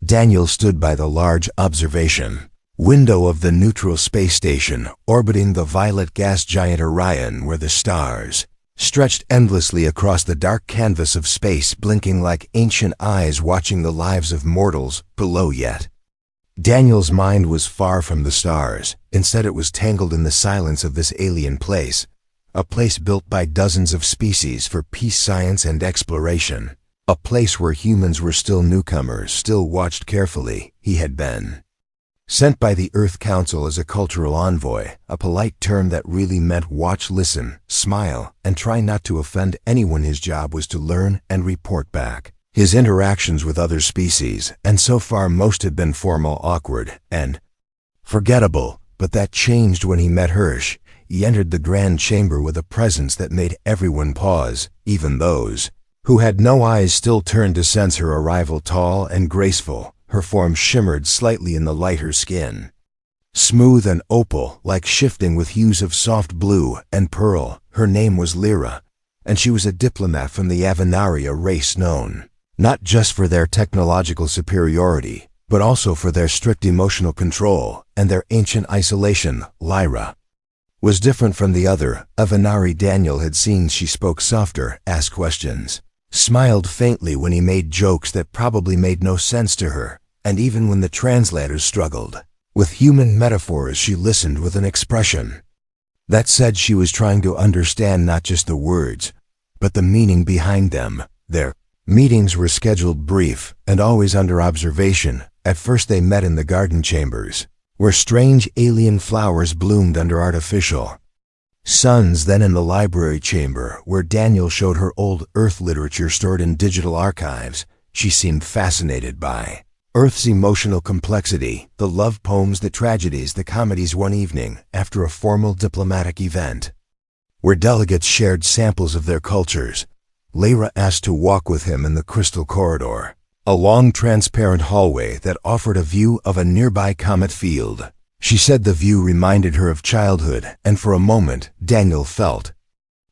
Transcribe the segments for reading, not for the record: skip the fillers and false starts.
Daniel stood by the large observation window of the neutral space station orbiting the violet gas giant Orion, where the stars stretched endlessly across the dark canvas of space, blinking like ancient eyes watching the lives of mortals below yet. Daniel's mind was far from the stars. Instead, it was tangled in the silence of this alien place, a place built by dozens of species for peace, science, and exploration, a place where humans were still newcomers, still watched carefully. He had been sent by the Earth Council as a cultural envoy, a polite term that really meant watch, listen, smile, and try not to offend anyone. His job was to learn and report back. His interactions with other species, and so far most had been formal, awkward, and forgettable, but that changed when he met Hirsch. He entered the grand chamber with a presence that made everyone pause, even those who had no eyes still turned to sense her arrival. Tall and graceful, her form shimmered slightly in the light, her skin smooth and opal, like shifting with hues of soft blue and pearl. Her name was Lyra, and she was a diplomat from the Avenari, a race known not just for their technological superiority, but also for their strict emotional control and their ancient isolation. Lyra was different from the other Avenari Daniel had seen. She spoke softer, asked questions, smiled faintly when he made jokes that probably made no sense to her, and even when the translators struggled with human metaphors, she listened with an expression that said she was trying to understand not just the words, but the meaning behind them. Their meetings were scheduled, brief, and always under observation. At first they met in the garden chambers, where strange alien flowers bloomed under artificial suns, then in the library chamber, where Daniel showed her old Earth literature stored in digital archives. She seemed fascinated by Earth's emotional complexity, the love poems, the tragedies, the comedies. One evening, after a formal diplomatic event, where delegates shared samples of their cultures, Lyra asked to walk with him in the crystal corridor, a long transparent hallway that offered a view of a nearby comet field. She said the view reminded her of childhood, and for a moment, Daniel felt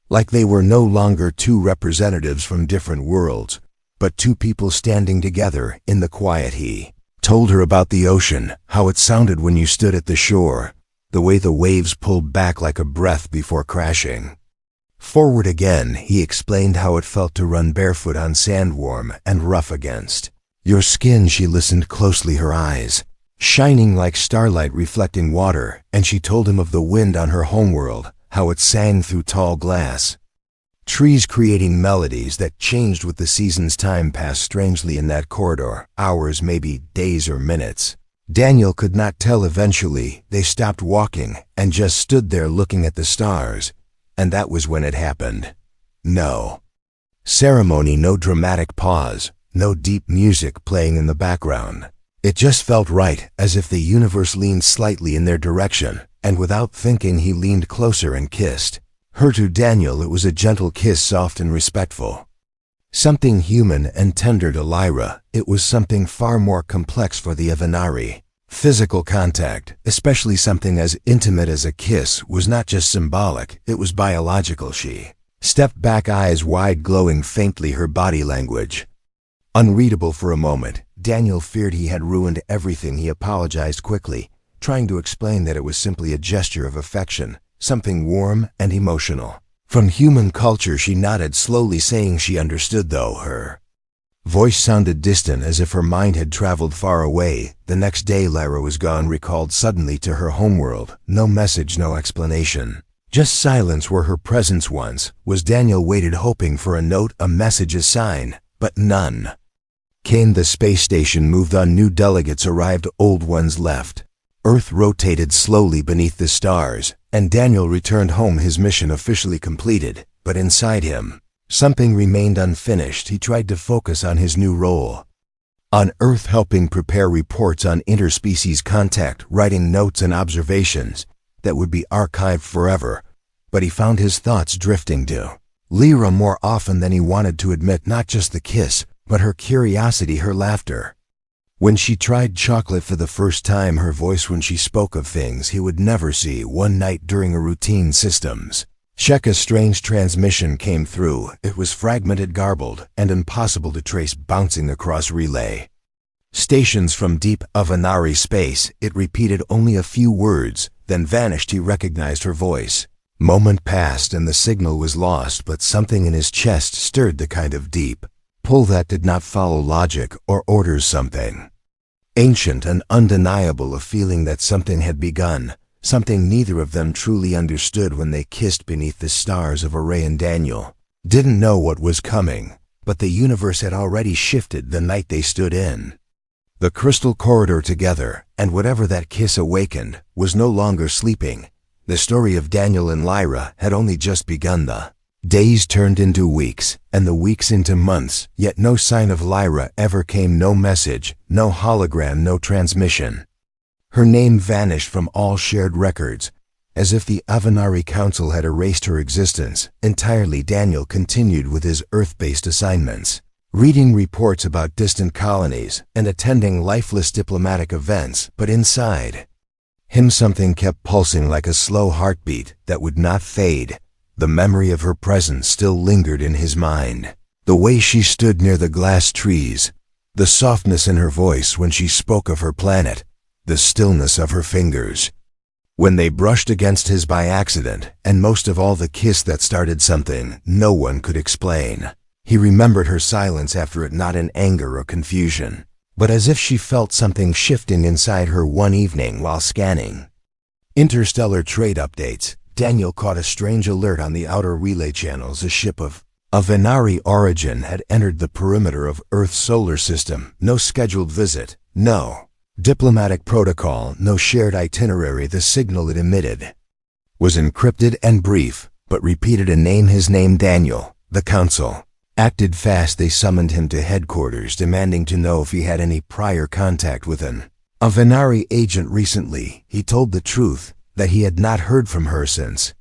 like they were no longer two representatives from different worlds, but two people standing together in the quiet. He told her about the ocean, how it sounded when you stood at the shore, the way the waves pulled back like a breath before crashing forward again. He explained how it felt to run barefoot on sand, warm and rough against your skin. She listened closely, her eyes shining like starlight reflecting water, and she told him of the wind on her homeworld, how it sang through tall glass trees, creating melodies that changed with the seasons. Time passed strangely in that corridor, hours, maybe days or minutes. Daniel could not tell. Eventually, they stopped walking and just stood there looking at the stars. And that was when it happened. No ceremony, no dramatic pause, no deep music playing in the background. It just felt right, as if the universe leaned slightly in their direction, and without thinking he leaned closer and kissed her. To Daniel it was a gentle kiss, soft and respectful. Something human and tender. To Lyra, it was something far more complex for the Avenari. Physical contact, especially something as intimate as a kiss, was not just symbolic, it was biological. She stepped back, eyes wide, glowing faintly, her body language unreadable. For a moment, Daniel feared he had ruined everything. He apologized quickly, trying to explain that it was simply a gesture of affection, something warm and emotional from human culture. She nodded slowly, saying she understood, though her voice sounded distant, as if her mind had traveled far away. The next day Lyra was gone, recalled suddenly to her homeworld. No message, no explanation, just silence where her presence once was. Daniel waited, hoping for a note, a message, a sign, but none came. The space station moved on. New delegates arrived, old ones left. Earth rotated slowly beneath the stars, and Daniel returned home, his mission officially completed. But inside him, something remained unfinished. He tried to focus on his new role on Earth, helping prepare reports on interspecies contact, writing notes and observations that would be archived forever. But he found his thoughts drifting to Lyra more often than he wanted to admit. Not just the kiss, but her curiosity, her laughter when she tried chocolate for the first time, her voice when she spoke of things he would never see. One night during a routine systems check, a strange transmission came through. It was fragmented, garbled, and impossible to trace, bouncing across relay Stations from deep Avanari space, it repeated only a few words, then vanished. He recognized her voice. Moment passed and the signal was lost, but something in his chest stirred the kind of deep pull that did not follow logic or orders. Something ancient and undeniable, a feeling that something had begun, something neither of them truly understood when they kissed beneath the stars of Ray. And Daniel didn't know what was coming, but the universe had already shifted the night they stood in the crystal corridor together, and whatever that kiss awakened was no longer sleeping. The story of Daniel and Lyra had only just begun. The days turned into weeks, and the weeks into months, yet no sign of Lyra ever came. No message, no hologram, no transmission. Her name vanished from all shared records, as if the Avanari Council had erased her existence entirely. Daniel continued with his Earth-based assignments, reading reports about distant colonies and attending lifeless diplomatic events, but inside him something kept pulsing like a slow heartbeat that would not fade. The memory of her presence still lingered in his mind. The way she stood near the glass trees, the softness in her voice when she spoke of her planet, the stillness of her fingers when they brushed against his by accident, and most of all the kiss that started something no one could explain. He remembered her silence after it, not in anger or confusion, but as if she felt something shifting inside her one evening while scanning interstellar trade updates. Daniel caught a strange alert on the outer relay channels. A ship of Avanari origin had entered the perimeter of Earth's solar system. No scheduled visit, no diplomatic protocol, no shared itinerary. The signal it emitted was encrypted and brief, but repeated a name, his name. Daniel. The Council acted fast. They summoned him to headquarters, demanding to know if he had any prior contact with an Avanari agent recently. He told the truth, that he had not heard from her since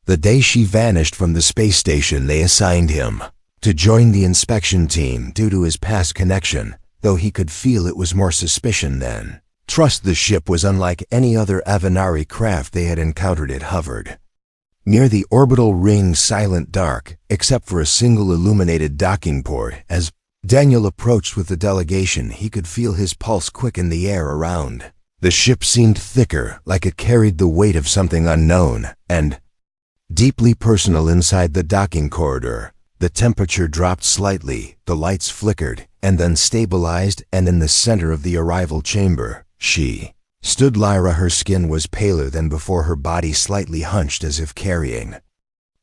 the day she vanished from the space station. They assigned him to join the inspection team due to his past connection, though he could feel it was more suspicion than trust. The ship was unlike any other Avanari craft they had encountered. It hovered near the orbital ring, silent, dark, except for a single illuminated docking port. As Daniel approached with the delegation, he could feel his pulse quicken. The air around the ship seemed thicker, like it carried the weight of something unknown and deeply personal. Inside the docking corridor, the temperature dropped slightly, the lights flickered, and then stabilized, and in the center of the arrival chamber, she stood. Lyra. Her skin was paler than before, her body slightly hunched as if carrying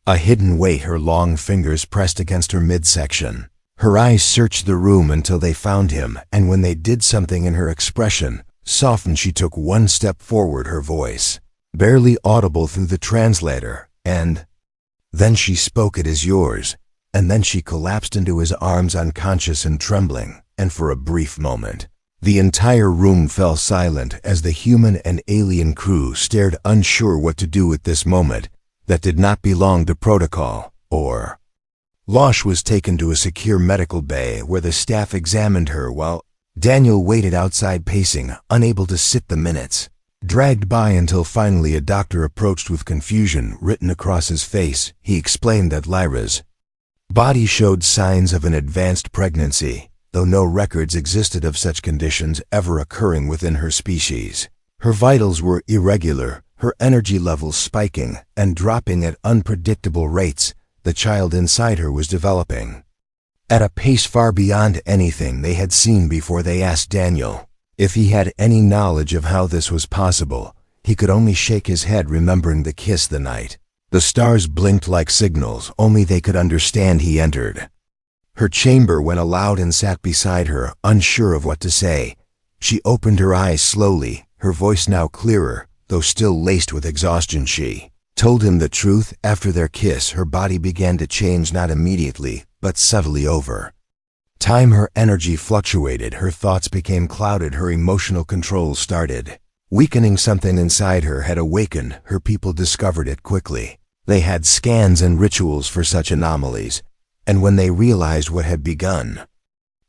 a hidden weight. Her long fingers pressed against her midsection. Her eyes searched the room until they found him, and when they did, something in her expression softened. She took one step forward, her voice barely audible through the translator, and then she spoke. It is yours. And then she collapsed into his arms, unconscious and trembling, and for a brief moment, the entire room fell silent as the human and alien crew stared, unsure what to do at this moment that did not belong to protocol or Losh was taken to a secure medical bay where the staff examined her while Daniel waited outside, pacing, unable to sit. The minutes dragged by until finally a doctor approached with confusion written across his face. He explained that Lyra's body showed signs of an advanced pregnancy, though no records existed of such conditions ever occurring within her species. Her vitals were irregular, her energy levels spiking and dropping at unpredictable rates. The child inside her was developing at a pace far beyond anything they had seen before. They asked Daniel if he had any knowledge of how this was possible. He could only shake his head, remembering the kiss the night. The stars blinked like signals only they could understand. He entered her chamber when allowed and sat beside her, unsure of what to say. She opened her eyes slowly, her voice now clearer, though still laced with exhaustion. She told him the truth. After their kiss, her body began to change, not immediately, but subtly over time. Her energy fluctuated, her thoughts became clouded, her emotional control started weakening. Something inside her had awakened. Her people discovered it quickly. They had scans and rituals for such anomalies, and when they realized what had begun,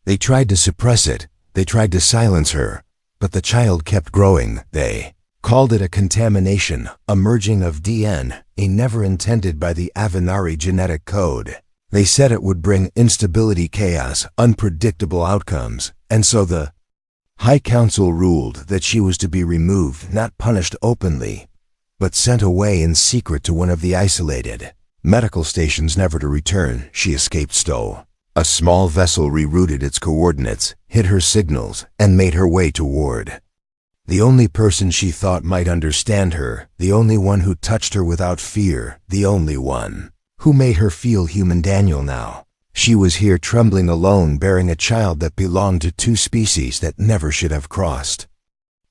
they tried to suppress it. They tried to silence her, but the child kept growing. They called it a contamination, a merging of DNA never intended by the Avanari genetic code. They said it would bring instability, chaos, unpredictable outcomes, and so the High Council ruled that she was to be removed, not punished openly, but sent away in secret to one of the isolated medical stations, never to return. She escaped Stowe. A small vessel rerouted its coordinates, hit her signals, and made her way toward the only person she thought might understand her, the only one who touched her without fear, the only one who made her feel human. Daniel now. She was here trembling alone, bearing a child that belonged to two species that never should have crossed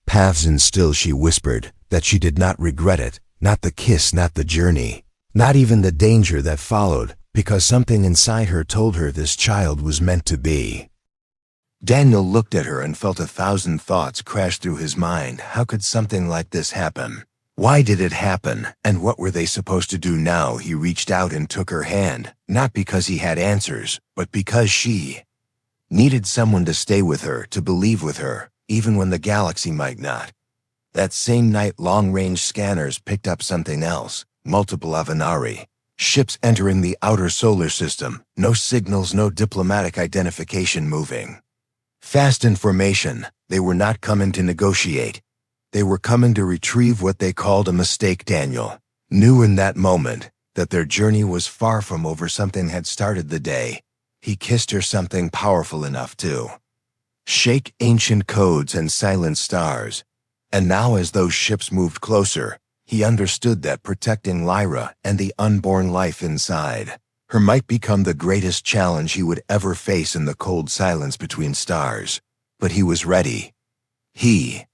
paths, and still she whispered that she did not regret it, not the kiss, not the journey, not even the danger that followed, because something inside her told her this child was meant to be. Daniel looked at her and felt 1,000 thoughts crash through his mind. How could something like this happen? Why did it happen, and what were they supposed to do now? He reached out and took her hand, not because he had answers, but because she needed someone to stay with her, to believe with her, even when the galaxy might not. That same night, long-range scanners picked up something else, multiple Avenari ships entering the outer solar system, no signals, no diplomatic identification moving fast in formation. They were not coming to negotiate. They were coming to retrieve what they called a mistake. Daniel knew in that moment that their journey was far from over. Something had started the day he kissed her, something powerful enough to shake ancient codes and silent stars. And now, as those ships moved closer, he understood that protecting Lyra and the unborn life inside her might become the greatest challenge he would ever face in the cold silence between stars. But he was ready. He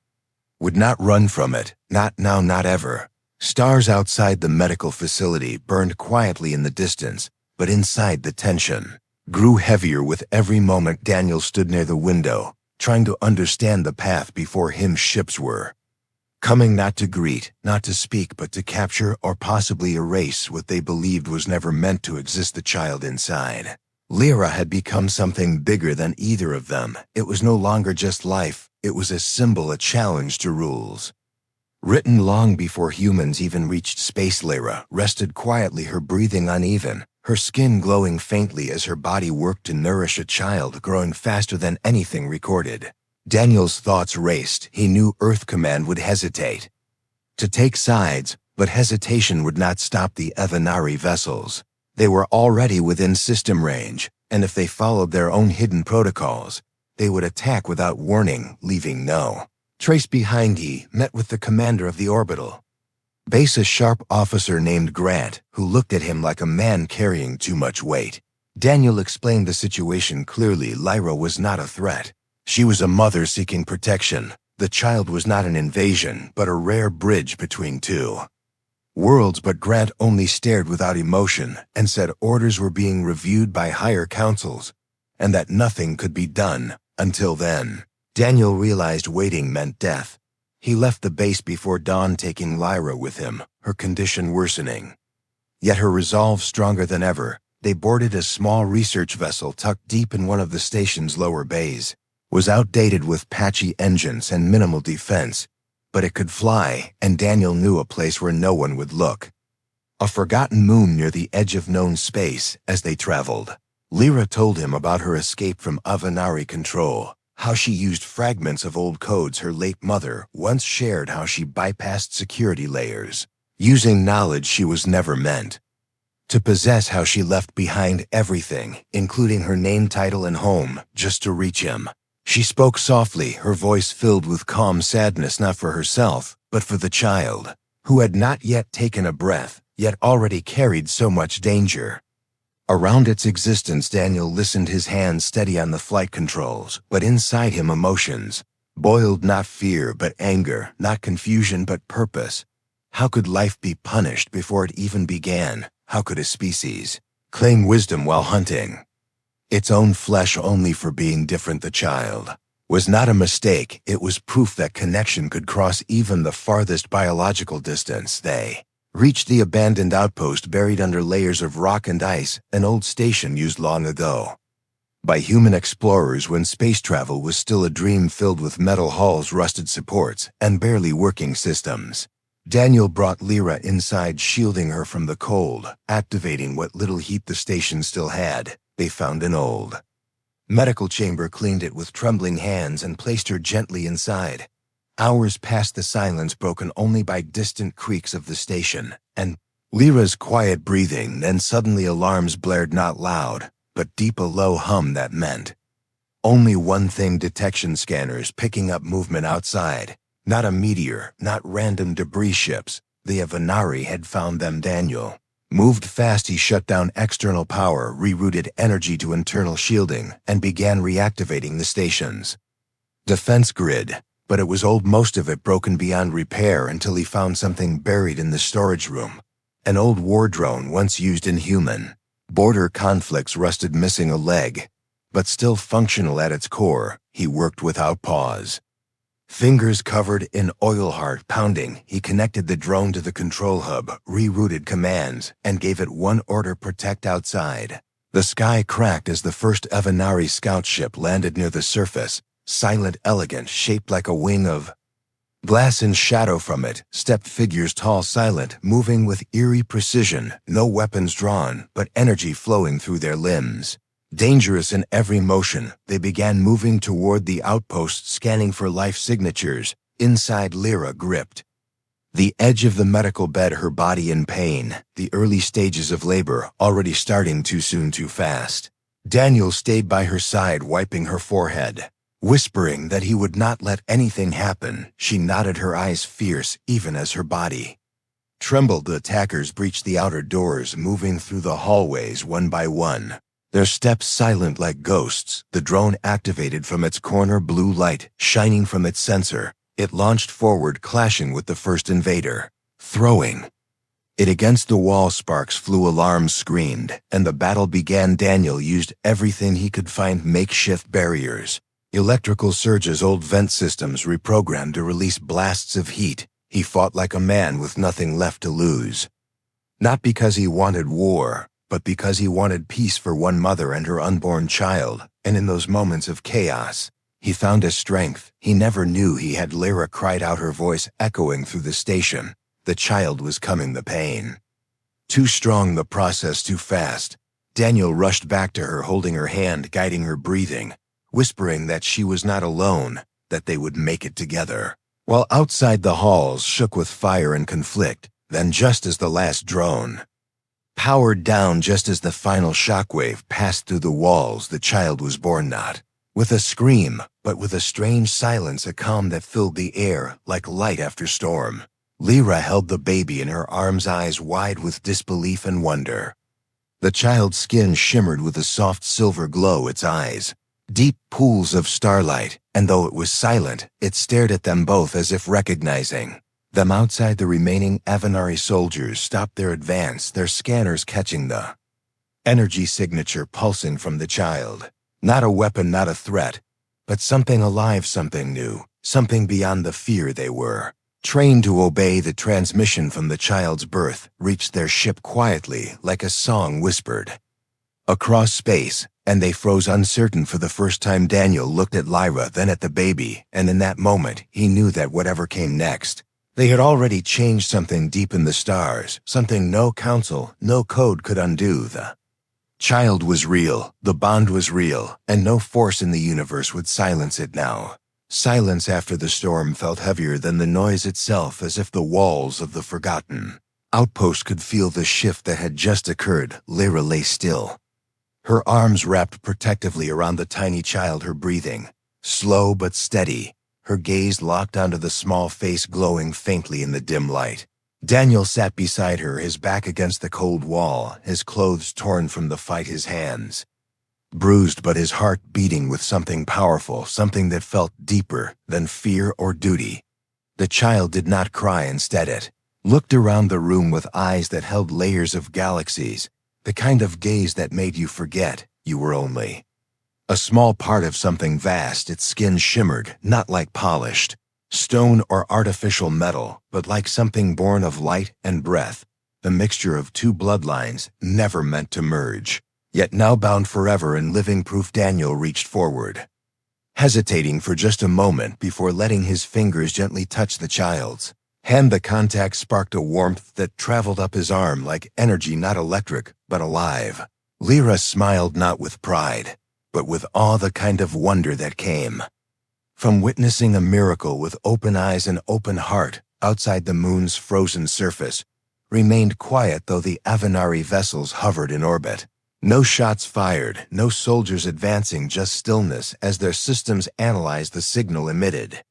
would not run from it, not now, not ever. Stars outside the medical facility burned quietly in the distance, but inside the tension grew heavier with every moment. Daniel stood near the window, trying to understand the path before him. Ships were coming, not to greet, not to speak, but to capture or possibly erase what they believed was never meant to exist. The child inside Lyra had become something bigger than either of them. It was no longer just life. It was a symbol, a challenge to rules written long before humans even reached space. Lyra rested quietly, her breathing uneven, her skin glowing faintly as her body worked to nourish a child growing faster than anything recorded. Daniel's thoughts raced. He knew Earth Command would hesitate to take sides, but hesitation would not stop the Avenari vessels. They were already within system range, and if they followed their own hidden protocols, they would attack without warning, leaving no trace behind. He met with the commander of the orbital base, a sharp officer named Grant, who looked at him like a man carrying too much weight. Daniel explained the situation clearly. Lyra was not a threat. She was a mother seeking protection. The child was not an invasion, but a rare bridge between two worlds. But Grant only stared without emotion and said orders were being reviewed by higher councils, and that nothing could be done until then. Daniel realized waiting meant death. He left the base before dawn, taking Lyra with him, her condition worsening, yet her resolve stronger than ever. They boarded a small research vessel tucked deep in one of the station's lower bays. It was outdated with patchy engines and minimal defense, but it could fly, and Daniel knew a place where no one would look. A forgotten moon near the edge of known space. As they traveled, Lyra told him about her escape from Avenari control, how she used fragments of old codes her late mother once shared, how she bypassed security layers, using knowledge she was never meant to possess, how she left behind everything, including her name, title, and home, just to reach him. She spoke softly, her voice filled with calm sadness, not for herself, but for the child, who had not yet taken a breath, yet already carried so much danger around its existence. Daniel listened, his hands steady on the flight controls, but inside him emotions boiled, not fear but anger, not confusion but purpose. How could life be punished before it even began? How could a species claim wisdom while hunting its own flesh only for being different? The child was not a mistake. It was proof that connection could cross even the farthest biological distance. They reached the abandoned outpost buried under layers of rock and ice, an old station used long ago by human explorers when space travel was still a dream, filled with metal hulls, rusted supports, and barely working systems. Daniel brought Lyra inside, shielding her from the cold, activating what little heat the station still had. They found an old Medical chamber cleaned it with trembling hands and placed her gently inside. Hours passed, the silence broken only by distant creaks of the station, and Lyra's quiet breathing. Then suddenly alarms blared, not loud, but deep, a low hum that meant only one thing: detection scanners picking up movement outside. Not a meteor, not random debris ships. The Avenari had found them. Daniel moved fast. He shut down external power, rerouted energy to internal shielding, and began reactivating the station's defense grid. But it was old, most of it broken beyond repair, until he found something buried in the storage room. An old war drone once used in human border conflicts, rusted, missing a leg, but still functional at its core. He worked without pause. Fingers covered in oil, heart pounding, he connected the drone to the control hub, rerouted commands, and gave it one order: protect outside. The sky cracked as the first Avenari scout ship landed near the surface, silent, elegant, shaped like a wing of glass. In shadow from it stepped figures, tall, silent, moving with eerie precision, no weapons drawn, but energy flowing through their limbs. Dangerous in every motion, they began moving toward the outpost, scanning for life signatures. Inside, Lyra gripped the edge of the medical bed, her body in pain, the early stages of labor already starting, too soon, too fast. Daniel stayed by her side, wiping her forehead, whispering that he would not let anything happen. She nodded, her eyes fierce, even as her body trembled. The attackers breached the outer doors, moving through the hallways one by one, their steps silent like ghosts. The drone activated from its corner, blue light shining from its sensor. It launched forward, clashing with the first invader, throwing it against the wall. Sparks flew, alarms screamed, and the battle began. Daniel used everything he could find: makeshift barriers, electrical surges, old vent systems reprogrammed to release blasts of heat. He fought like a man with nothing left to lose. Not because he wanted war, but because he wanted peace for one mother and her unborn child. And in those moments of chaos, he found a strength he never knew he had. Lyra cried out, her voice echoing through the station. The child was coming, the pain too strong, the process too fast. Daniel rushed back to her, holding her hand, guiding her breathing, whispering that she was not alone, that they would make it together. While outside, the halls shook with fire and conflict. Then, just as the last drone powered down, just as the final shockwave passed through the walls, the child was born, not with a scream, but with a strange silence, a calm that filled the air like light after storm. Lyra held the baby in her arms, eyes wide with disbelief and wonder. The child's skin shimmered with a soft silver glow, its eyes deep pools of starlight, and though it was silent, it stared at them both as if recognizing them. Outside, the remaining Avenari soldiers stopped their advance, their scanners catching the energy signature pulsing from the child. Not a weapon, not a threat, but something alive, something new, something beyond the fear they were trained to obey. The transmission from the child's birth reached their ship quietly, like a song whispered across space, and they froze, uncertain. For the first time, Daniel looked at Lyra, then at the baby, and in that moment, he knew that whatever came next, they had already changed something deep in the stars, something no council, no code could undo. The child was real, the bond was real, and no force in the universe would silence it now. Silence after the storm felt heavier than the noise itself, as if the walls of the forgotten outpost could feel the shift that had just occurred. Lyra lay still, her arms wrapped protectively around the tiny child, her breathing slow but steady, her gaze locked onto the small face glowing faintly in the dim light. Daniel sat beside her, his back against the cold wall, his clothes torn from the fight, his hands bruised, but his heart beating with something powerful, something that felt deeper than fear or duty. The child did not cry. Instead, it looked around the room with eyes that held layers of galaxies, the kind of gaze that made you forget you were only a small part of something vast. Its skin shimmered, not like polished stone or artificial metal, but like something born of light and breath, the mixture of two bloodlines never meant to merge, yet now bound forever in living proof. Daniel reached forward, hesitating for just a moment before letting his fingers gently touch the child's hand. The contact sparked a warmth that traveled up his arm like energy, not electric, but alive. Lyra smiled, not with pride, but with all the kind of wonder that came from witnessing a miracle with open eyes and open heart outside the moon's frozen surface, remained quiet though the Avenari vessels hovered in orbit. No shots fired, no soldiers advancing, just stillness as their systems analyzed the signal emitted.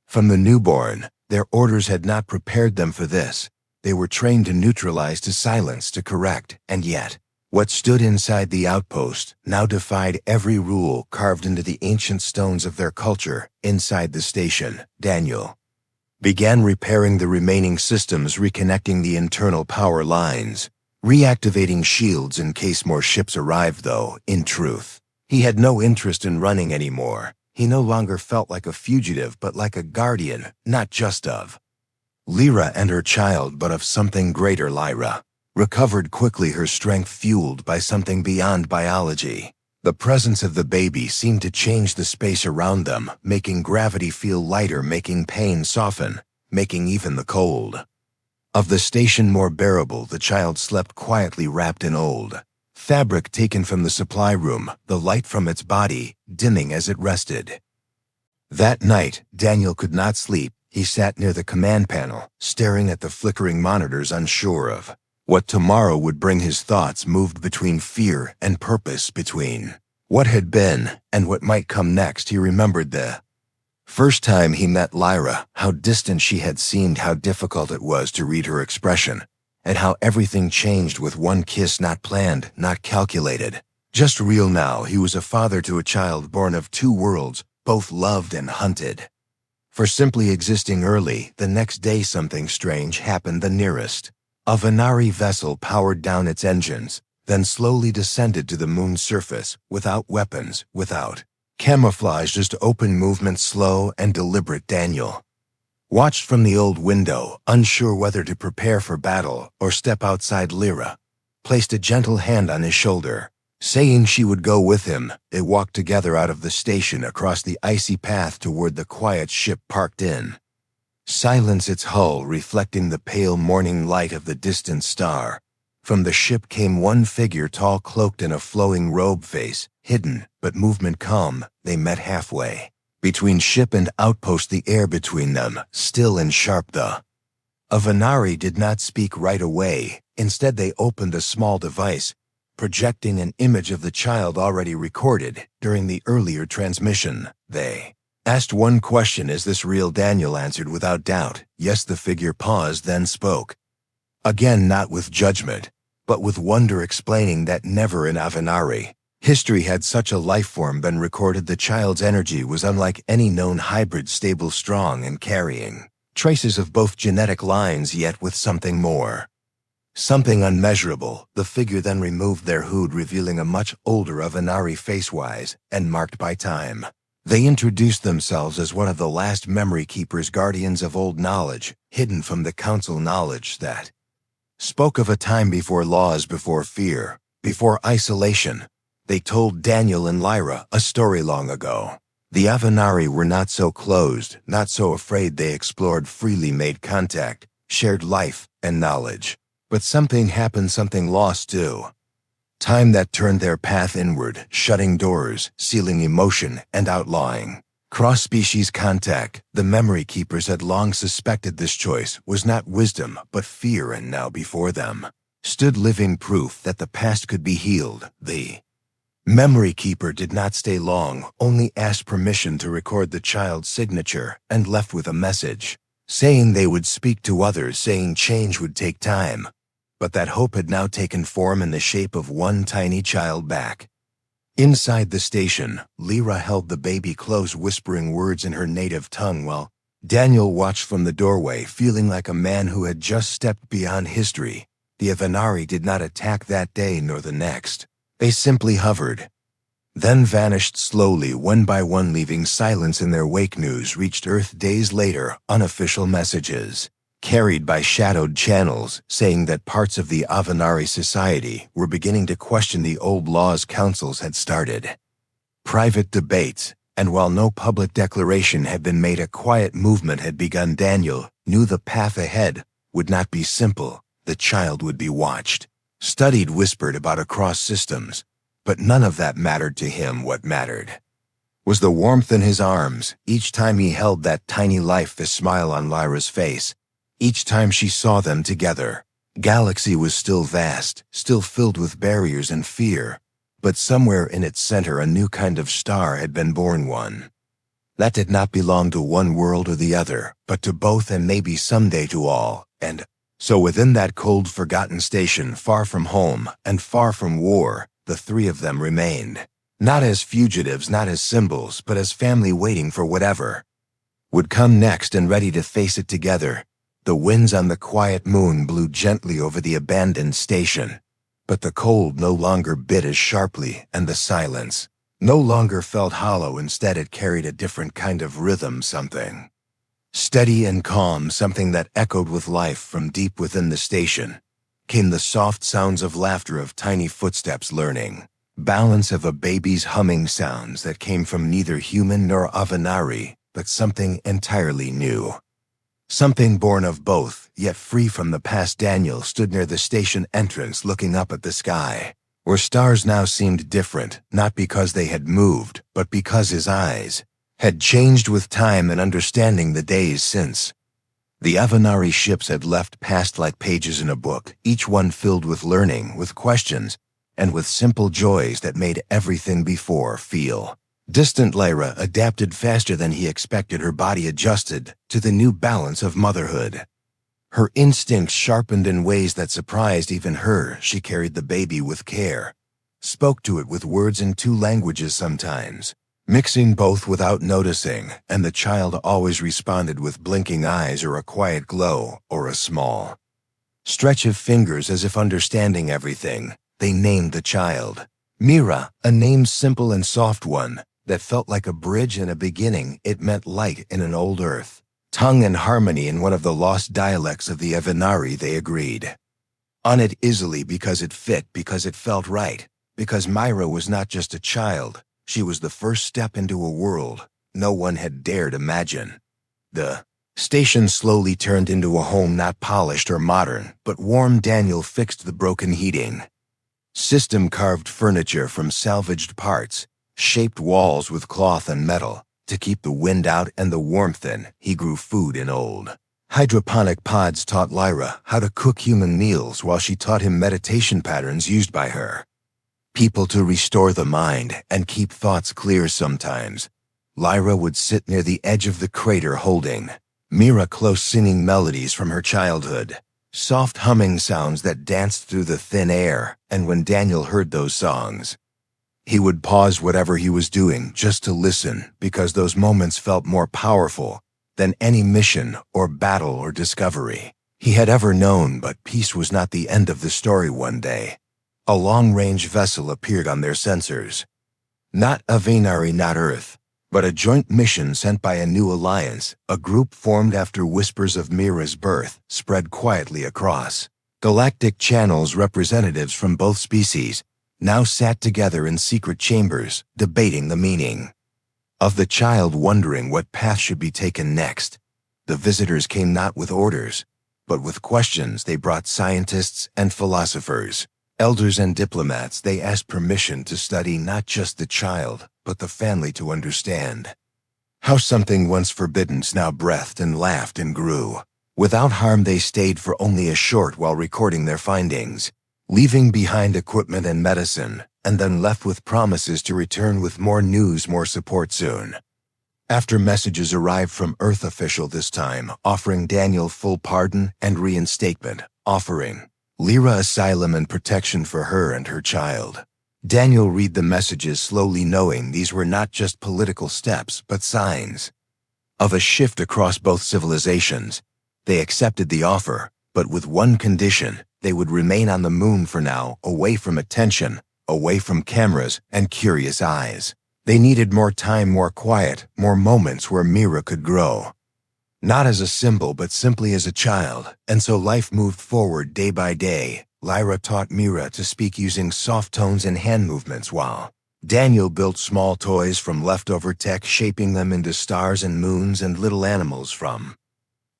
From the newborn, their orders had not prepared them for this. They were trained to neutralize, to silence, to correct, and yet, what stood inside the outpost now defied every rule carved into the ancient stones of their culture. Inside the station, Daniel began repairing the remaining systems, reconnecting the internal power lines, reactivating shields in case more ships arrived. Though, in truth, he had no interest in running anymore. He no longer felt like a fugitive, but like a guardian, not just of Lyra and her child, but of something greater. Lyra recovered quickly, her strength fueled by something beyond biology. The presence of the baby seemed to change the space around them, making gravity feel lighter, making pain soften, making even the cold of the station more bearable. The child slept quietly, wrapped in old fabric taken from the supply room, the light from its body dimming as it rested. That night, Daniel could not sleep. He sat near the command panel, staring at the flickering monitors, unsure of what tomorrow would bring. His thoughts moved between fear and purpose, between what had been and what might come next. He remembered the first time he met Lyra, how distant she had seemed, how difficult it was to read her expression, and how everything changed with one kiss, not planned, not calculated, just real. Now he was a father to a child born of two worlds, both loved and hunted for simply existing. Early the next day, something strange happened. The nearest Avenari vessel powered down its engines, then slowly descended to the moon's surface, without weapons, without camouflage, just open movement, slow and deliberate. Daniel watched from the old window, unsure whether to prepare for battle or step outside. Lyra placed a gentle hand on his shoulder, saying she would go with him. They walked together out of the station, across the icy path toward the quiet ship parked in silence, its hull reflecting the pale morning light of the distant star. From the ship came one figure, tall, cloaked in a flowing robe, face hidden, but movement calm. They met halfway between ship and outpost, the air between them still and sharp. The Avenari did not speak right away. Instead, they opened a small device, projecting an image of the child already recorded during the earlier transmission. They asked one question: "Is this real?" Daniel answered without doubt, "Yes." The figure paused, then spoke again, not with judgment, but with wonder, explaining that never in Avenari history had such a life form been recorded. The child's energy was unlike any known hybrid, stable, strong, and carrying traces of both genetic lines, yet with something more, something unmeasurable. The figure then removed their hood, revealing a much older Avenari, face-wise and marked by time. They introduced themselves as one of the last memory keepers, guardians of old knowledge, hidden from the council, knowledge that spoke of a time before laws, before fear, before isolation. They told Daniel and Lyra a story long ago. The Avenari were not so closed, not so afraid. They explored freely, made contact, shared life and knowledge. But something happened, something lost too. Time that turned their path inward, shutting doors, sealing emotion, and outlawing cross-species contact. The memory keepers had long suspected this choice was not wisdom but fear, and now before them stood living proof that the past could be healed. The memory keeper did not stay long, only asked permission to record the child's signature, and left with a message, saying they would speak to others, saying change would take time. But that hope had now taken form in the shape of one tiny child back inside the station. Lyra held the baby close, whispering words in her native tongue, while Daniel watched from the doorway, feeling like a man who had just stepped beyond history. The Avenari did not attack that day nor the next. They simply hovered, then vanished slowly, one by one, leaving silence in their wake. News reached Earth days later, unofficial messages carried by shadowed channels, saying that parts of the Avenari society were beginning to question the old laws councils had started. Private debates, and while no public declaration had been made, a quiet movement had begun. Daniel knew the path ahead would not be simple. The child would be watched, studied, whispered about across systems, But none of that mattered to him. What mattered was the warmth in his arms, each time he held that tiny life, the smile on Lyra's face, each time she saw them together. Galaxy was still vast, still filled with barriers and fear, but somewhere in its center a new kind of star had been born, one that did not belong to one world or the other, but to both and maybe someday to all. And so within that cold, forgotten station, far from home and far from war, the three of them remained. Not as fugitives, not as symbols, but as family waiting for whatever would come next and ready to face it together. The winds on the quiet moon blew gently over the abandoned station, but the cold no longer bit as sharply, and the silence no longer felt hollow. Instead, it carried a different kind of rhythm, something steady and calm, something that echoed with life. From deep within the station came the soft sounds of laughter, of tiny footsteps learning balance, of a baby's humming, sounds that came from neither human nor Avenari, but something entirely new. Something born of both, yet free from the past. Daniel stood near the station entrance, looking up at the sky, where stars now seemed different, not because they had moved, but because his eyes had changed with time and understanding. The days since the Avenari ships had left past like pages in a book, each one filled with learning, with questions, and with simple joys that made everything before feel distant. Lyra adapted faster than he expected. Her body adjusted to the new balance of motherhood. Her instincts sharpened in ways that surprised even her. She carried the baby with care, spoke to it with words in two languages sometimes, mixing both without noticing, and the child always responded with blinking eyes or a quiet glow or a small stretch of fingers, as if understanding everything. They named the child Mira, a name simple and soft, one that felt like a bridge and a beginning. It meant light in an old earth, tongue and harmony in one of the lost dialects of the Avenari. They agreed on it easily because it fit, because it felt right, because Myra was not just a child, she was the first step into a world no one had dared imagine. The station slowly turned into a home, not polished or modern, but warm. Daniel fixed the broken heating system, carved furniture from salvaged parts, shaped walls with cloth and metal to keep the wind out and the warmth in. He grew food in old hydroponic pods, taught Lyra how to cook human meals while she taught him meditation patterns used by her people to restore the mind and keep thoughts clear. Sometimes Lyra would sit near the edge of the crater holding Mira close, singing melodies from her childhood, soft humming sounds that danced through the thin air. And when Daniel heard those songs, he would pause whatever he was doing just to listen, because those moments felt more powerful than any mission or battle or discovery he had ever known. But peace was not the end of the story. One day, a long-range vessel appeared on their sensors. Not Avenari, not Earth, but a joint mission sent by a new alliance, a group formed after whispers of Mira's birth spread quietly across galactic channels. Representatives from both species now sat together in secret chambers, debating the meaning of the child, wondering what path should be taken next. The visitors came not with orders, but with questions. They brought scientists and philosophers, elders and diplomats. They asked permission to study not just the child, but the family, to understand how something once forbidden now breathed and laughed and grew. Without harm, they stayed for only a short while recording their findings, leaving behind equipment and medicine, and then left with promises to return with more news, more support soon. After messages arrived from Earth official, this time offering Daniel full pardon and reinstatement, offering Lyra asylum and protection for her and her child. Daniel read the messages slowly, knowing these were not just political steps, but signs of a shift across both civilizations. They accepted the offer, but with one condition: they would remain on the moon for now, away from attention, away from cameras and curious eyes. They needed more time, more quiet, more moments where Mira could grow. Not as a symbol, but simply as a child. And so life moved forward day by day. Lyra taught Mira to speak using soft tones and hand movements, while Daniel built small toys from leftover tech, shaping them into stars and moons and little animals from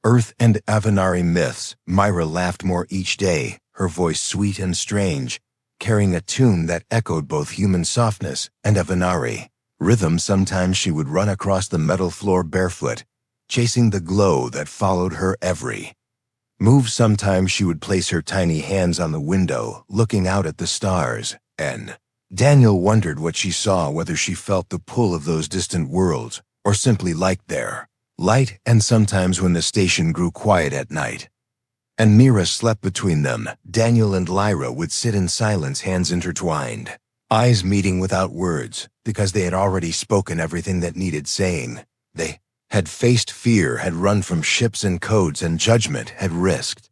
Earth and Avenari myths. Myra laughed more each day, her voice sweet and strange, carrying a tune that echoed both human softness and Avenari rhythm. Sometimes she would run across the metal floor barefoot, chasing the glow that followed her every move. Sometimes she would place her tiny hands on the window, looking out at the stars, and Daniel wondered what she saw, whether she felt the pull of those distant worlds or simply liked their light. And sometimes when the station grew quiet at night and Mira slept between them, Daniel and Lyra would sit in silence, hands intertwined, eyes meeting without words, because they had already spoken everything that needed saying. They had faced fear, had run from ships and codes and judgment, had risked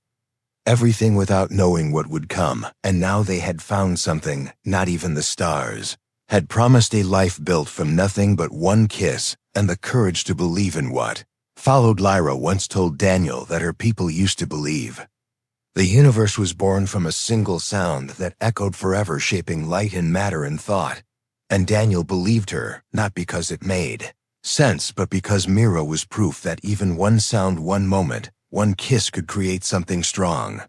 everything without knowing what would come, and now they had found something not even the stars had promised, a life built from nothing but one kiss and the courage to believe in what followed. Lyra once told Daniel that her people used to believe the universe was born from a single sound that echoed forever, shaping light and matter and thought. And Daniel believed her, not because it made sense, but because Mira was proof that even one sound, one moment, one kiss could create something strong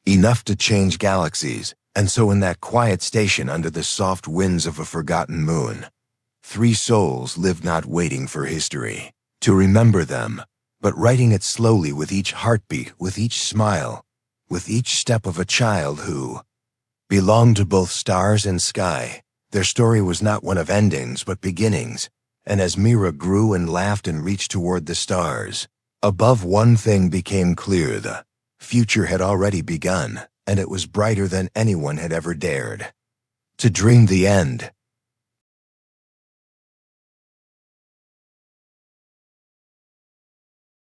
enough to change galaxies. And so in that quiet station under the soft winds of a forgotten moon, three souls lived, not waiting for history to remember them, but writing it slowly, with each heartbeat, with each smile, with each step of a child who belonged to both stars and sky. Their story was not one of endings, but beginnings. And as Mira grew and laughed and reached toward the stars above, one thing became clear: the future had already begun, and it was brighter than anyone had ever dared to dream. The end.